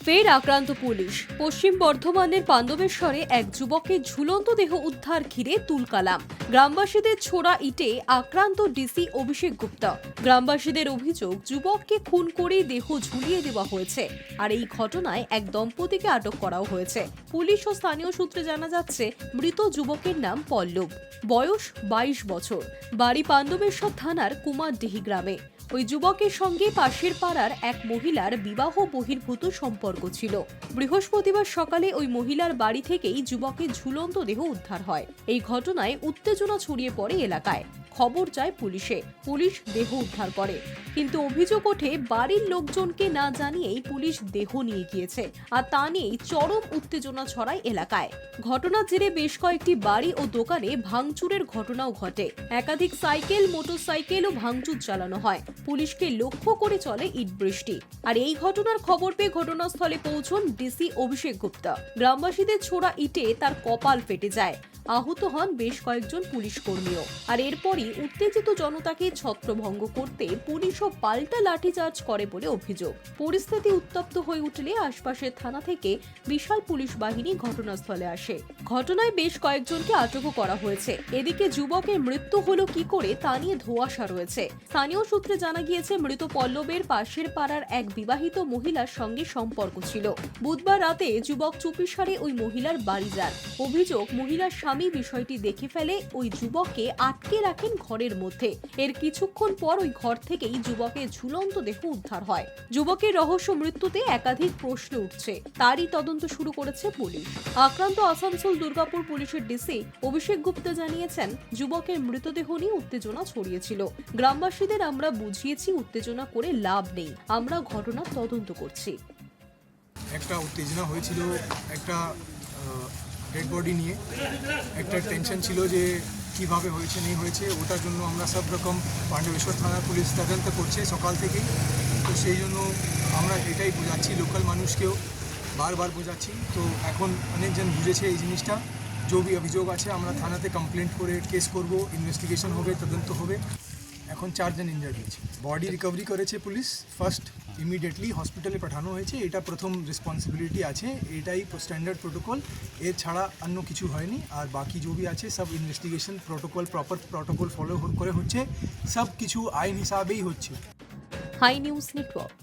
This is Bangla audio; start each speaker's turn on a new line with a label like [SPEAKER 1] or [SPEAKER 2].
[SPEAKER 1] ফের আক্রান্ত পুলিশ। পশ্চিম বর্ধমানের পাণ্ডবেশ্বরে এক যুবকের ঝুলন্ত দেহ উদ্ধার ঘিরে তুলকালাম। গ্রামবাসীদের ছোড়া ইটে আক্রান্ত ডিসি অভিষেক গুপ্তা। গ্রামবাসীদের অভিযোগ, যুবককে খুন করে দেহ ঝুলিয়ে দেওয়া হয়েছে। আর এই ঘটনায় এক দম্পতিকে আটক করাও হয়েছে। পুলিশ ও স্থানীয় সূত্রে জানা যাচ্ছে, মৃত যুবকের নাম পল্লব, বয়স 22 বছর, বাড়ি পাণ্ডবেশ্বর থানার কুমারডিহি গ্রামে। ওই যুবকের সঙ্গে পাশের পাড়ার এক মহিলার বিবাহ বহির্ভূত সম্পর্ক ছিল। বৃহস্পতিবার সকালে ওই মহিলার বাড়ি থেকেই যুবকের ঝুলন্ত দেহ উদ্ধার হয়। এই ঘটনায় উত্তেজনা ছড়িয়ে পড়ে এলাকায়। খবর যায় পুলিশে। পুলিশ দেহ উদ্ধার করে, কিন্তু অভিযোগ ওঠে বাড়ির লোকজনকে না জানিয়েই পুলিশ দেহ নিয়ে গিয়েছে। আর তা নিয়েই চরম উত্তেজনা ছড়ায় এলাকায়। ঘটনার জেরে বেশ কয়েকটি বাড়ি ও দোকানে ভাঙচুরের ঘটনাও ঘটে। একাধিক সাইকেল, মোটরসাইকেল ও ভাঙচুর চালানো হয়। পুলিশকে লক্ষ্য করে চলে ইট বৃষ্টি। আর এই ঘটনার খবর পেয়ে ঘটনাস্থলে পৌঁছন ডিসি অভিষেক গুপ্তা। গ্রামবাসীদের ছোড়া ইটে তার কপাল ফেটে যায়। আহত হন বেশ কয়েকজন পুলিশ কর্মীও। আর এরপরই উত্তেজিত জনতাকে ছত্রভঙ্গ করতে পুলিশও পাল্টা লাঠিচার্জ করে বলে অভিযোগ। পরিস্থিতি উত্তপ্ত হয়ে উঠলে আশপাশের থানা থেকে বিশাল পুলিশ বাহিনী ঘটনাস্থলে আসে। ঘটনায় বেশ কয়েকজনকে আটকও করা হয়েছে। এদিকে যুবকের মৃত্যু হলো কি করে তা নিয়ে ধোঁয়াশা রয়েছে। স্থানীয় সূত্রে জানা গিয়েছে, মৃত পল্লবের পাশের পাড়ার এক বিবাহিত মহিলার সঙ্গে সম্পর্ক ছিল। বুধবার রাতে যুবক চুপিসারে ওই মহিলার বাড়ি যান। অভিযোগ, মহিলার স্বামী বিষয়টি দেখে ফেলে ওই যুবককে আটকে রাখেন ঘরের মধ্যে। এর কিছুক্ষণ পর ওই ঘর থেকেই যুবকের ঝুলন্ত দেহ উদ্ধার হয়। যুবকের রহস্য মৃত্যুতে একাধিক প্রশ্ন উঠছে। তারই তদন্ত শুরু করেছে পুলিশ। আক্রান্ত আসানসোল দুর্গাপুর পুলিশের ডিসি অভিষেক গুপ্তা জানিয়েছেন, যুবকের মৃতদেহ নিয়ে উত্তেজনা ছড়িয়েছিল। গ্রামবাসীদের আমরা বুঝিয়েছি, উত্তেজনা করে লাভ নেই, আমরা ঘটনার তদন্ত করছি।
[SPEAKER 2] একটা উত্তেজনা হয়েছিল, একটা ডেড বডি নিয়ে একটা টেনশন ছিল যে কিভাবে হয়েছে নেই হয়েছে, ওটার জন্য আমরা সব রকম পাণ্ডবেশ্বর থানার পুলিশ তদন্ত করছে সকাল থেকেই। তো সেই জন্য আমরা এটাই বোঝাচ্ছি, লোকাল মানুষকেও বারবার বোঝাচ্ছি। তো এখন অনেকজন বুঝেছে এই জিনিসটা। যে অভিযোগ আছে আমরা থানাতে কমপ্লেন্ট করে কেস করব, ইনভেস্টিগেশন হবে, তদন্ত হবে। এখন 4 জন ইনজার্ড হয়েছে। বডি রিকভারি করেছে পুলিশ। ফার্স্ট ইমিডিয়েটলি হসপিটালে পাঠানো হয়েছে। এটা প্রথম রেসপন্সিবিলিটি আছে, এটাই স্ট্যান্ডার্ড প্রোটোকল। এর ছাড়া অন্য কিছু হয়নি। আর বাকি যে আছে সব investigation protocol, proper protocol follow করে হচ্ছে। সব কিছু আইন হিসাবেই হচ্ছে।
[SPEAKER 1] High News network.